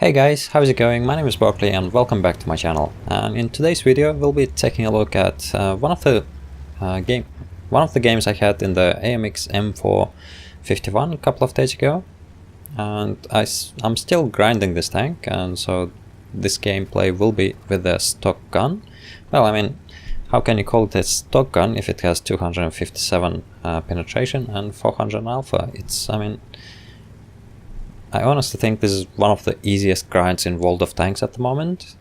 Hey guys, how's it going? My name is Berkeli and welcome back to my channel. And in today's video we'll be taking a look at one of the games I had in the AMX M4 51 a couple of days ago. And I'm still grinding this tank, and so this gameplay will be with the stock gun. Well, I mean, how can you call it a stock gun if it has 257 penetration and 400 alpha? I honestly think this is one of the easiest grinds in World of Tanks at the moment.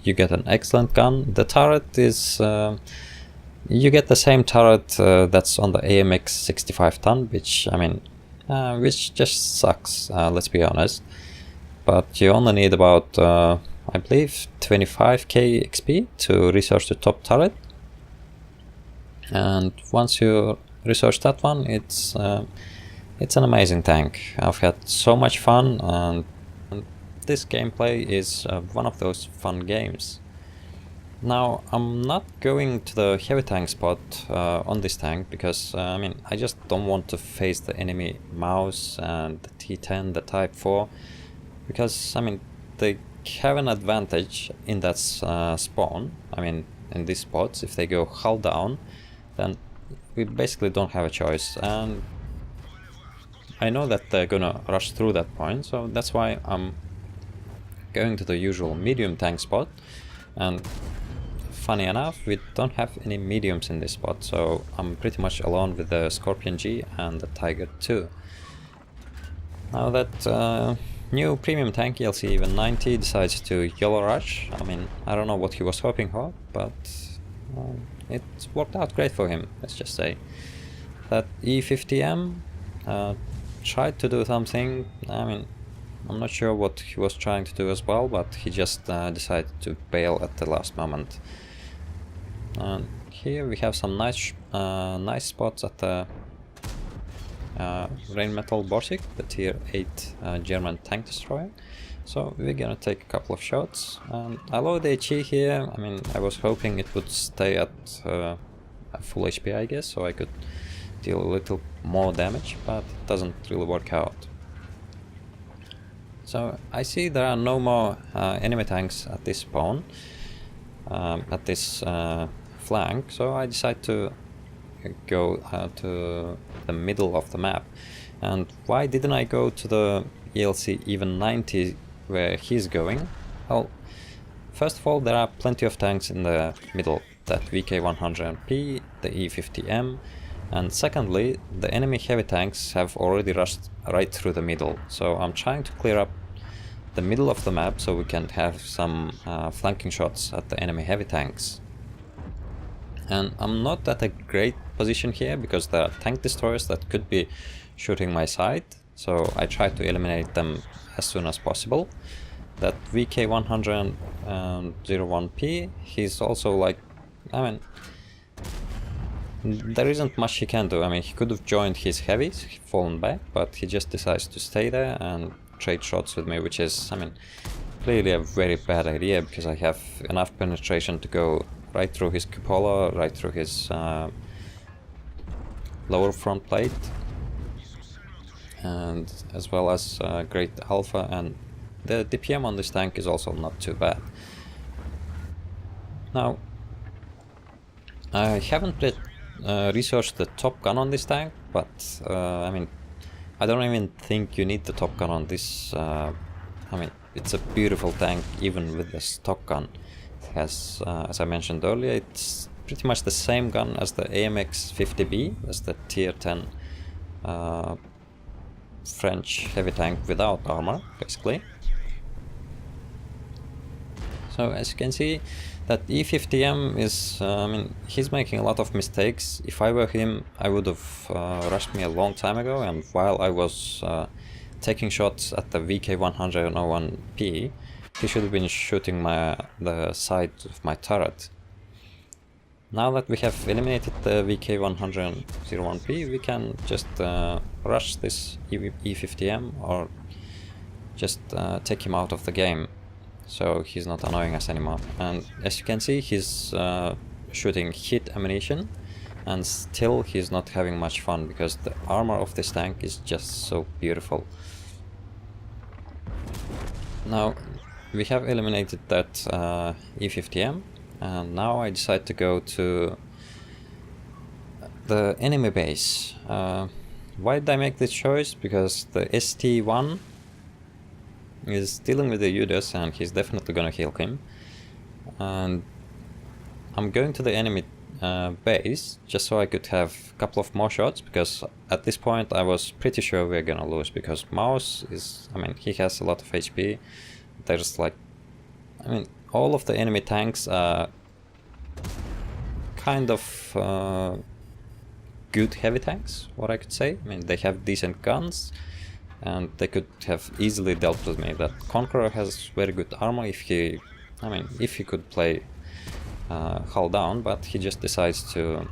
You get an excellent gun. The turret is... you get the same turret that's on the AMX 65 ton, which just sucks, let's be honest. But you only need about, I believe, 25k XP to research the top turret. And once you research that one, it's an amazing tank. I've had so much fun, and this gameplay is one of those fun games. Now, I'm not going to the heavy tank spot on this tank because, I just don't want to face the enemy mouse and the T10, the Type 4, because, they have an advantage in that spawn. In these spots, if they go hull down, then we basically don't have a choice, and I know that they're gonna rush through that point, so that's why I'm going to the usual medium tank spot. And funny enough, we don't have any mediums in this spot, so I'm pretty much alone with the Scorpion G and the Tiger 2. Now that new premium tank ELC even 90 decides to YOLO rush, I don't know what he was hoping for, but it worked out great for him, let's just say. That E50M tried to do something. I'm not sure what he was trying to do as well, but he just decided to bail at the last moment. And here we have some nice spots at the Rheinmetall Borsig, the tier 8 German tank destroyer. So we're gonna take a couple of shots, and I low the HE here. I was hoping it would stay at full HP, I guess, so I could deal a little more damage, but it doesn't really work out. So I see there are no more enemy tanks at this spawn, at this flank, so I decide to go to the middle of the map. And why didn't I go to the ELC even 90 where he's going? Well, first of all, there are plenty of tanks in the middle, that VK100MP, the E50M, and secondly, the enemy heavy tanks have already rushed right through the middle, so I'm trying to clear up the middle of the map so we can have some flanking shots at the enemy heavy tanks. And I'm not at a great position here because there are tank destroyers that could be shooting my side, so I try to eliminate them as soon as possible. That VK101P, he's also like, there isn't much he can do. He could have joined his heavies, fallen back, but he just decides to stay there and trade shots with me, which is, clearly a very bad idea, because I have enough penetration to go right through his cupola, right through his lower front plate, and as well as great alpha, and the DPM on this tank is also not too bad. Now, I haven't researched the top gun on this tank, but I don't even think you need the top gun on this. It's a beautiful tank even with the stock gun. It has, as I mentioned earlier, it's pretty much the same gun as the AMX 50B, as the tier 10 French heavy tank without armor, basically. So as you can see, that E50M is, he's making a lot of mistakes. If I were him, I would have rushed me a long time ago, and while I was taking shots at the VK101P, he should have been shooting the side of my turret. Now that we have eliminated the VK101P, we can just rush this E50M, or just take him out of the game, so he's not annoying us anymore. And as you can see, he's shooting hit ammunition, and still he's not having much fun because the armor of this tank is just so beautiful. Now we have eliminated that E50M, and now I decide to go to the enemy base. Why did I make this choice? Because the ST1 is dealing with the Judas and he's definitely gonna heal him. And I'm going to the enemy base just so I could have a couple of more shots, because at this point I was pretty sure we're gonna lose, because Mouse is, I mean, he has a lot of HP. There's like, I mean, all of the enemy tanks are kind of good heavy tanks, what I could say. I mean, they have decent guns and they could have easily dealt with me. That Conqueror has very good armor if he, I mean, if he could play hull down, but he just decides to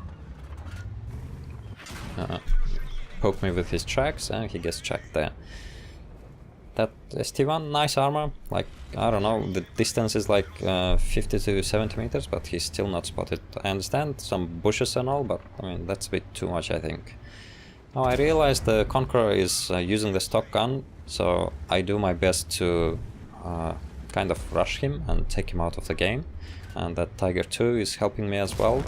poke me with his tracks and he gets tracked there. That ST1, nice armor, like, I don't know, the distance is like 50 to 70 meters, but he's still not spotted. I understand some bushes and all, but I mean, that's a bit too much, I think. Now I realize the Conqueror is using the stock gun, so I do my best to kind of rush him and take him out of the game. And that Tiger 2 is helping me as well.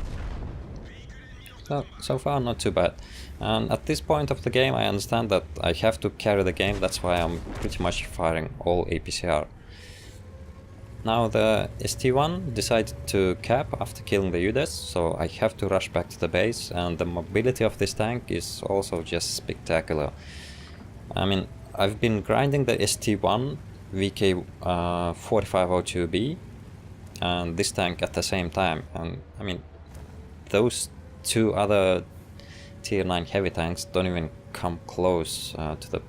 So far not too bad. And at this point of the game I understand that I have to carry the game, that's why I'm pretty much firing all APCR. Now the ST1 decided to cap after killing the Judas, so I have to rush back to the base, and the mobility of this tank is also just spectacular. I mean, I've been grinding the ST1 VK4502B and this tank at the same time, and I mean, those two other tier 9 heavy tanks don't even come close to the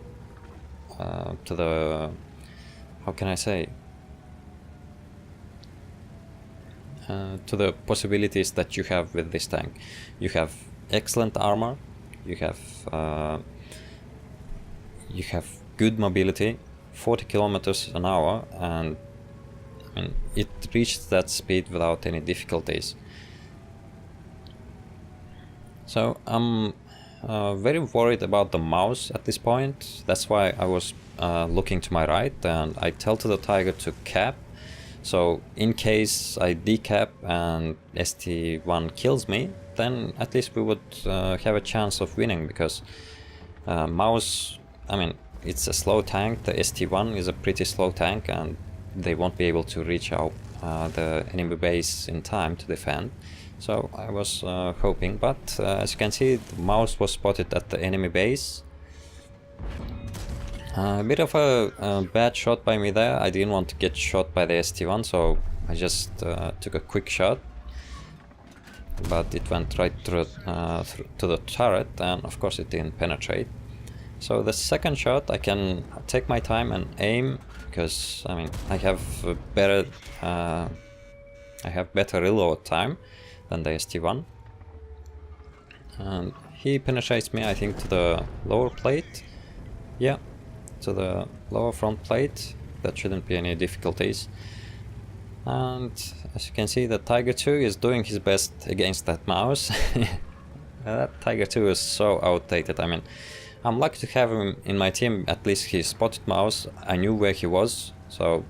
how can I say, to the possibilities that you have with this tank. You have excellent armor, you have good mobility, 40 kilometers an hour, and I mean, it reached that speed without any difficulties. So I'm very worried about the Mouse at this point. That's why I was looking to my right, and I tell to the Tiger to cap. So in case I decap and ST1 kills me, then at least we would have a chance of winning, because Mouse, I mean, it's a slow tank. The ST1 is a pretty slow tank and they won't be able to reach out the enemy base in time to defend. So I was hoping, but as you can see, the Mouse was spotted at the enemy base. A bit of a bad shot by me there. I didn't want to get shot by the ST1, so I just took a quick shot. But it went right through to the turret, and of course it didn't penetrate. So the second shot I can take my time and aim, because I mean I have better reload time than the ST1. And he penetrates me, I think, to the lower plate. Yeah, to the lower front plate. That shouldn't be any difficulties. And as you can see, the Tiger 2 is doing his best against that Mouse. That Tiger 2 is so outdated. I mean, I'm lucky to have him in my team. At least he spotted Mouse. I knew where he was, so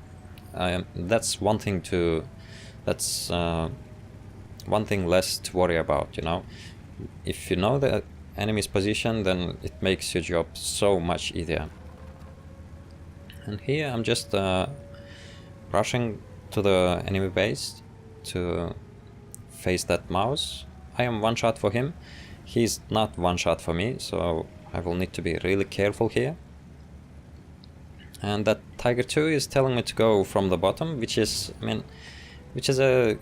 that's one thing to. That's one thing less to worry about. You know, if you know the enemy's position, then it makes your job so much easier. And here I'm just rushing to the enemy base to face that Mouse. I am one shot for him. He's not one shot for me, so I will need to be really careful here. And that Tiger 2 is telling me to go from the bottom, which is, I mean, which is a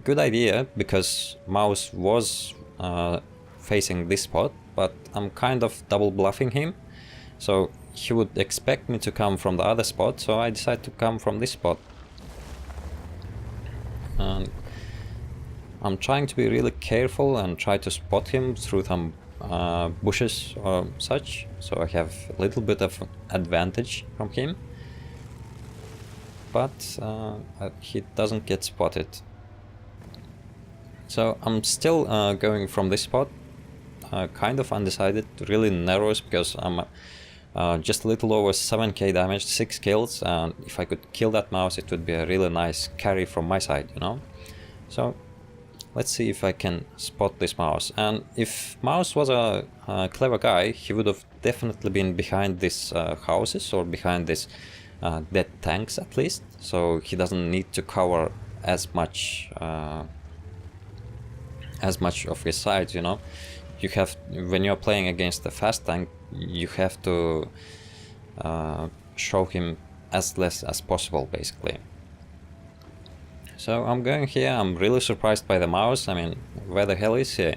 good idea, because Mouse was facing this spot, but I'm kind of double bluffing him. So he would expect me to come from the other spot, so I decided to come from this spot. And I'm trying to be really careful and try to spot him through some bushes or such, so I have a little bit of advantage from him. But he doesn't get spotted. So I'm still going from this spot, kind of undecided, really nervous, because I'm just a little over 7k damage, 6 kills, and if I could kill that mouse it would be a really nice carry from my side, you know. So let's see if I can spot this mouse. And if mouse was a clever guy, he would have definitely been behind these houses or behind these dead tanks at least, so he doesn't need to cover as much of his side, you know. You have, when you're playing against a fast tank, you have to show him as less as possible, basically. So I'm going here. I'm really surprised by the mouse. I mean, where the hell is he?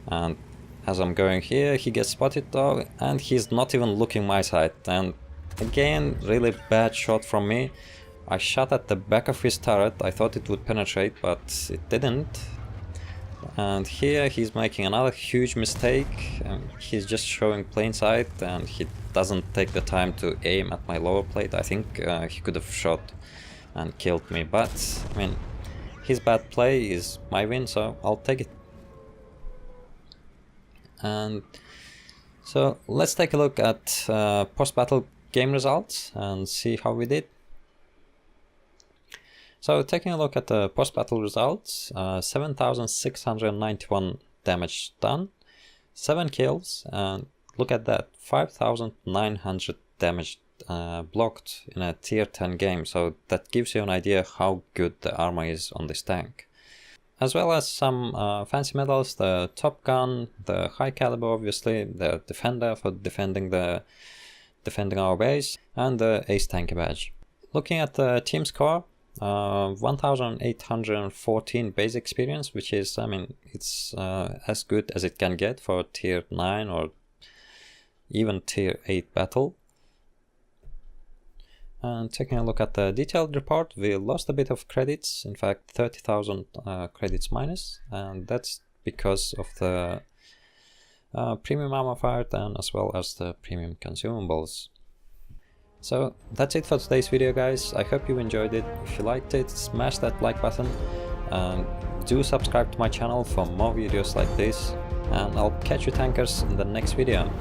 And as I'm going here, he gets spotted though, and he's not even looking my side. And again, really bad shot from me. I shot at the back of his turret. I thought it would penetrate, but it didn't. And here he's making another huge mistake. He's just showing plain sight and he doesn't take the time to aim at my lower plate. I think he could have shot and killed me, but I mean, his bad play is my win, so I'll take it. And so let's take a look at post-battle game results and see how we did. So taking a look at the post-battle results, 7,691 damage done, 7 kills, and look at that, 5,900 damage blocked in a tier 10 game, so that gives you an idea how good the armor is on this tank. As well as some fancy medals, the Top Gun, the High Caliber obviously, the Defender for defending our base, and the Ace Tanky badge. Looking at the team score, 1,814 base experience, which is, I mean, it's as good as it can get for tier 9 or even tier 8 battle. And taking a look at the detailed report, we lost a bit of credits, in fact 30,000 credits minus, and that's because of the premium armor fired and as well as the premium consumables. So that's it for today's video, guys. I hope you enjoyed it. If you liked it, smash that like button and do subscribe to my channel for more videos like this, and I'll catch you tankers in the next video.